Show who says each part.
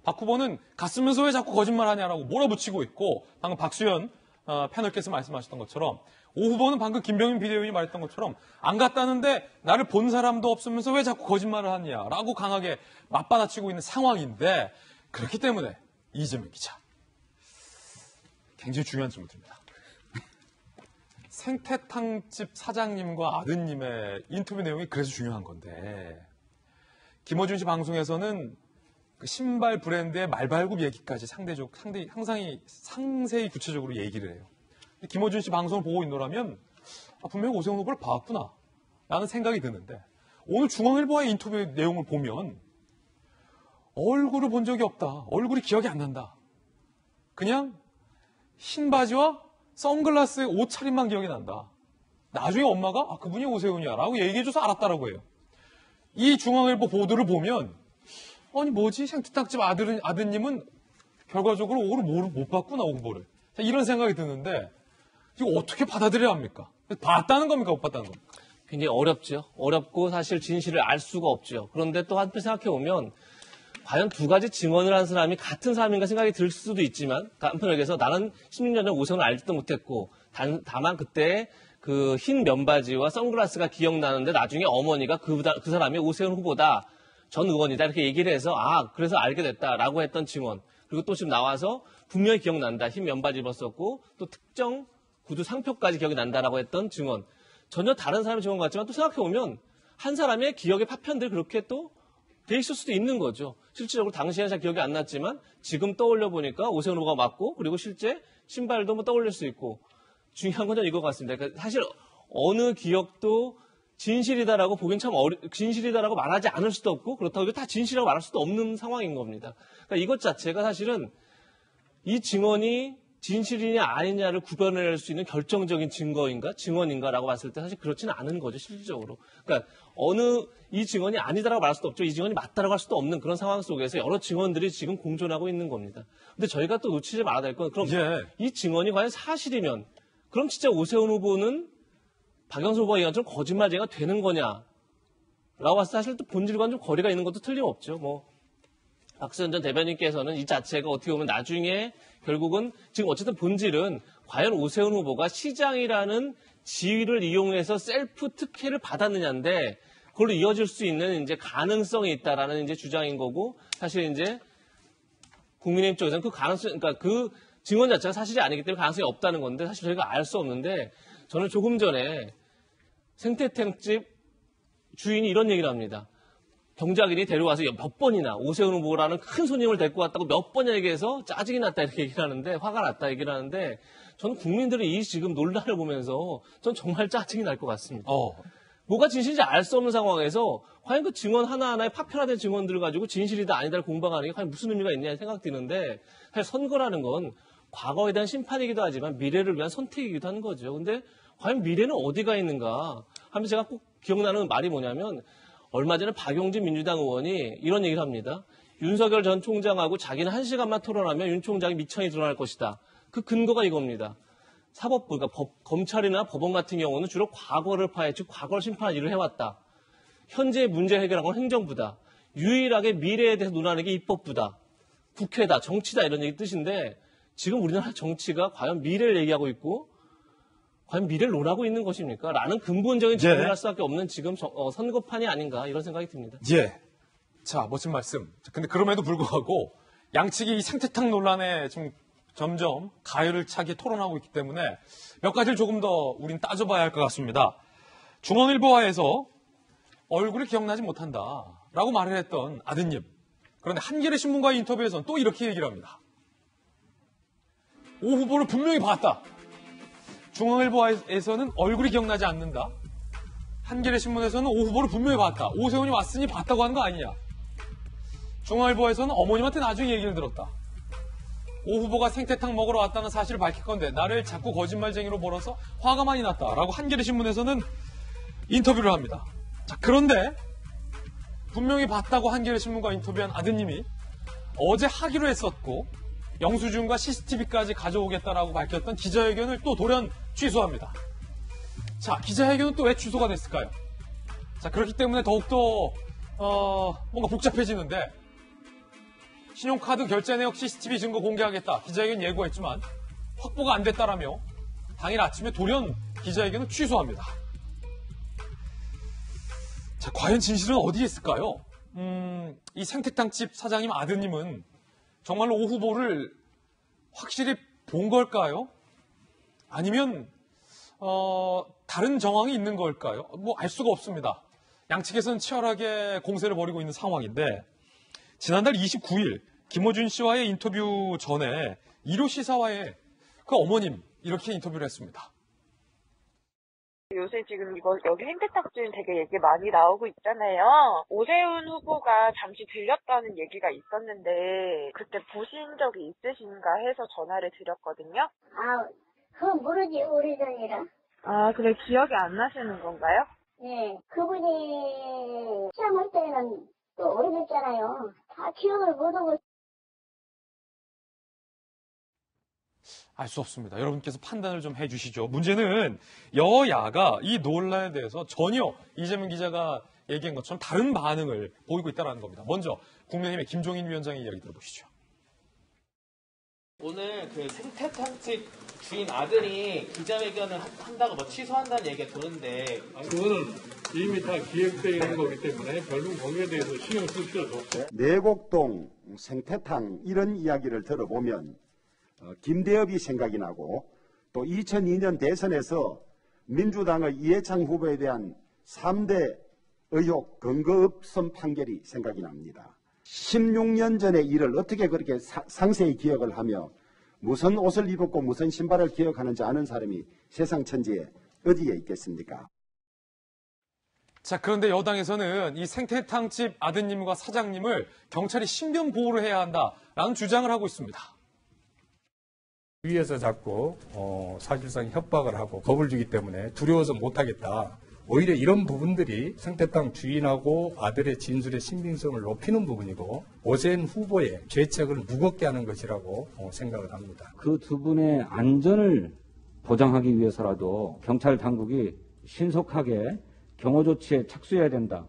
Speaker 1: 박 후보는 갔으면서 왜 자꾸 거짓말하냐라고 몰아붙이고 있고 방금 박수현 패널께서 말씀하셨던 것처럼 오 후보는 방금 김병민 비대위원이 말했던 것처럼 안 갔다는데 나를 본 사람도 없으면서 왜 자꾸 거짓말을 하냐라고 강하게 맞받아치고 있는 상황인데 그렇기 때문에 이재명 기자 굉장히 중요한 질문 드립니다. 생태탕집 사장님과 아드님의 인터뷰 내용이 그래서 중요한 건데 김어준 씨 방송에서는 그 신발 브랜드의 말발굽 얘기까지 상세히 구체적으로 얘기를 해요. 김어준 씨 방송을 보고 있노라면 분명히 오세훈 후보를 봐왔구나 라는 생각이 드는데 오늘 중앙일보와의 인터뷰 내용을 보면 얼굴을 본 적이 없다. 얼굴이 기억이 안 난다. 그냥 흰 바지와 선글라스의 옷차림만 기억이 난다. 나중에 엄마가 그분이 오세훈이야 라고 얘기해줘서 알았다라고 해요. 이 중앙일보 보도를 보면 아니 뭐지 생태탕집 아드님은 결과적으로 오후를 못 봤구나 후보를 이런 생각이 드는데 이거 어떻게 받아들여야 합니까? 봤다는 겁니까 못 봤다는 겁니까?
Speaker 2: 굉장히 어렵죠. 어렵고 사실 진실을 알 수가 없죠. 그런데 또 한편 생각해보면 과연 두 가지 증언을 한 사람이 같은 사람인가 생각이 들 수도 있지만 한편에 얘기해서 나는 16년 전 오세훈을 알지도 못했고 다만 그때 그 흰 면바지와 선글라스가 기억나는데 나중에 어머니가 그 사람이 오세훈 후보다 전 의원이다 이렇게 얘기를 해서 그래서 알게 됐다라고 했던 증언 그리고 또 지금 나와서 분명히 기억난다 흰 면바지 입었었고 또 특정 구두 상표까지 기억이 난다라고 했던 증언 전혀 다른 사람의 증언 같지만 또 생각해보면 한 사람의 기억의 파편들이 그렇게 또 돼 있을 수도 있는 거죠. 실질적으로 당시에는 잘 기억이 안 났지만 지금 떠올려 보니까 오세훈 후보가 맞고 그리고 실제 신발도 뭐 떠올릴 수 있고 중요한 건 이거 같습니다. 그러니까 사실 어느 기억도 진실이다라고 보긴 참 진실이다라고 말하지 않을 수도 없고 그렇다고 다 진실이라고 말할 수도 없는 상황인 겁니다. 그러니까 이것 자체가 사실은 이 증언이 진실이냐 아니냐를 구별해낼 수 있는 결정적인 증언인가라고 봤을 때 사실 그렇지는 않은 거죠, 실질적으로. 그러니까 이 증언이 아니다라고 말할 수도 없죠. 이 증언이 맞다라고 할 수도 없는 그런 상황 속에서 여러 증언들이 지금 공존하고 있는 겁니다. 근데 저희가 또 놓치지 말아야 될 건 그럼 이 증언이 과연 사실이면 그럼 진짜 오세훈 후보는 박영선 후보가 얘기한 것처럼 거짓말쟁이가 되는 거냐라고 해서 사실 또 본질과는 좀 거리가 있는 것도 틀림없죠. 박수현 전 대변인께서는 이 자체가 어떻게 보면 나중에 결국은 지금 어쨌든 본질은 과연 오세훈 후보가 시장이라는 지위를 이용해서 셀프 특혜를 받았느냐인데 그걸로 이어질 수 있는 이제 가능성이 있다라는 이제 주장인 거고 사실 이제 국민의힘 쪽에서는 그 가능성, 그러니까 그 증언 자체가 사실이 아니기 때문에 가능성이 없다는 건데 사실 저희가 알 수 없는데 저는 조금 전에 생태탕집 주인이 이런 얘기를 합니다. 경작인이 데려와서 몇 번이나 오세훈 후보라는 큰 손님을 데리고 왔다고 몇 번이나 얘기해서 짜증이 났다 이렇게 얘기를 하는데 화가 났다 얘기를 하는데 저는 국민들이 이 지금 논란을 보면서 전 정말 짜증이 날 것 같습니다. 뭐가 진실인지 알 수 없는 상황에서 과연 그 증언 하나하나의 파편화된 증언들을 가지고 진실이다 아니다를 공방하는 게 과연 무슨 의미가 있냐 생각 드는데 사실 선거라는 건 과거에 대한 심판이기도 하지만 미래를 위한 선택이기도 하는 거죠. 근데 과연 미래는 어디가 있는가 하면 제가 꼭 기억나는 말이 뭐냐면 얼마 전에 박용진 민주당 의원이 이런 얘기를 합니다. 윤석열 전 총장하고 자기는 1시간만 토론하면 윤 총장이 미천이 드러날 것이다. 그 근거가 이겁니다. 사법부, 그러니까 검찰이나 법원 같은 경우는 주로 과거를 파헤치고 과거를 심판하는 일을 해왔다. 현재의 문제 해결한 건 행정부다. 유일하게 미래에 대해서 논하는 게 입법부다. 국회다, 정치다 이런 얘기 뜻인데 지금 우리나라 정치가 과연 미래를 얘기하고 있고 과연 미래를 논하고 있는 것입니까? 라는 근본적인 질문을 할 수밖에 없는 지금 선거판이 아닌가 이런 생각이 듭니다.
Speaker 1: 자, 멋진 말씀. 근데 그럼에도 불구하고 양측이 이 생태탕 논란에 좀 점점 가열을 차게 토론하고 있기 때문에 몇 가지를 조금 더 우린 따져봐야 할 것 같습니다. 중앙일보화에서 얼굴이 기억나지 못한다라고 말을 했던 아드님. 그런데 한겨레 신문과의 인터뷰에서는 또 이렇게 얘기를 합니다. 오 후보를 분명히 봤다. 중앙일보에서는 얼굴이 기억나지 않는다. 한겨레 신문에서는 오 후보를 분명히 봤다. 오세훈이 왔으니 봤다고 하는 거 아니냐. 중앙일보에서는 어머님한테 나중에 얘기를 들었다. 오 후보가 생태탕 먹으러 왔다는 사실을 밝힐 건데 나를 자꾸 거짓말쟁이로 몰아서 화가 많이 났다라고 한겨레 신문에서는 인터뷰를 합니다. 자, 그런데 분명히 봤다고 한겨레 신문과 인터뷰한 아드님이 어제 하기로 했었고 영수증과 CCTV까지 가져오겠다라고 밝혔던 기자회견을 또 돌연 취소합니다. 자, 기자회견은 또 왜 취소가 됐을까요? 자, 그렇기 때문에 더욱더 뭔가 복잡해지는데 신용카드 결제 내역 CCTV 증거 공개하겠다. 기자회견 예고했지만 확보가 안 됐다라며 당일 아침에 돌연 기자회견을 취소합니다. 자, 과연 진실은 어디에 있을까요? 이 생태탕집 사장님 아드님은 정말로 오 후보를 확실히 본 걸까요? 아니면 다른 정황이 있는 걸까요? 뭐 알 수가 없습니다. 양측에서는 치열하게 공세를 벌이고 있는 상황인데 지난달 29일 김어준 씨와의 인터뷰 전에 이료 시사와의 그 어머님 이렇게 인터뷰를 했습니다.
Speaker 3: 요새 지금 여기 행태탁집 되게 얘기 많이 나오고 있잖아요. 오세훈 후보가 잠시 들렸다는 얘기가 있었는데 그때 보신 적이 있으신가 해서 전화를 드렸거든요.
Speaker 4: 그건 모르지, 오래전이라.
Speaker 3: 아, 그래 기억이 안 나시는 건가요?
Speaker 4: 네, 그분이 시험할 때는 또 오래됐잖아요. 다 기억을 못하고.
Speaker 1: 알 수 없습니다. 여러분께서 판단을 좀 해주시죠. 문제는 여야가 이 논란에 대해서 전혀 이재명 기자가 얘기한 것처럼 다른 반응을 보이고 있다는 겁니다. 먼저 국민의힘의 김종인 위원장의 이야기 들어보시죠.
Speaker 5: 오늘 그 생태탕집 주인 아들이 기자회견을 한다고 뭐 취소한다는 얘기가 도는데
Speaker 6: 그거는 이미 다 기획되어 있는 거기 때문에 별로 거기에 대해서 신경 쓸 필요도 없고.
Speaker 7: 내곡동 생태탕 이런 이야기를 들어보면 김대엽이 생각이 나고 또 2002년 대선에서 민주당의 이해창 후보에 대한 3대 의혹 근거 없음 판결이 생각이 납니다. 16년 전의 일을 어떻게 그렇게 상세히 기억을 하며 무슨 옷을 입었고 무슨 신발을 기억하는지 아는 사람이 세상 천지에 어디에 있겠습니까?
Speaker 1: 자, 그런데 여당에서는 이 생태탕집 아드님과 사장님을 경찰이 신변 보호를 해야 한다라는 주장을 하고 있습니다.
Speaker 6: 위에서 자꾸 사실상 협박을 하고 겁을 주기 때문에 두려워서 못하겠다. 오히려 이런 부분들이 생태탕 주인하고 아들의 진술의 신빙성을 높이는 부분이고 오세훈 후보의 죄책을 무겁게 하는 것이라고 생각을 합니다.
Speaker 8: 그 두 분의 안전을 보장하기 위해서라도 경찰 당국이 신속하게 경호 조치에 착수해야 된다.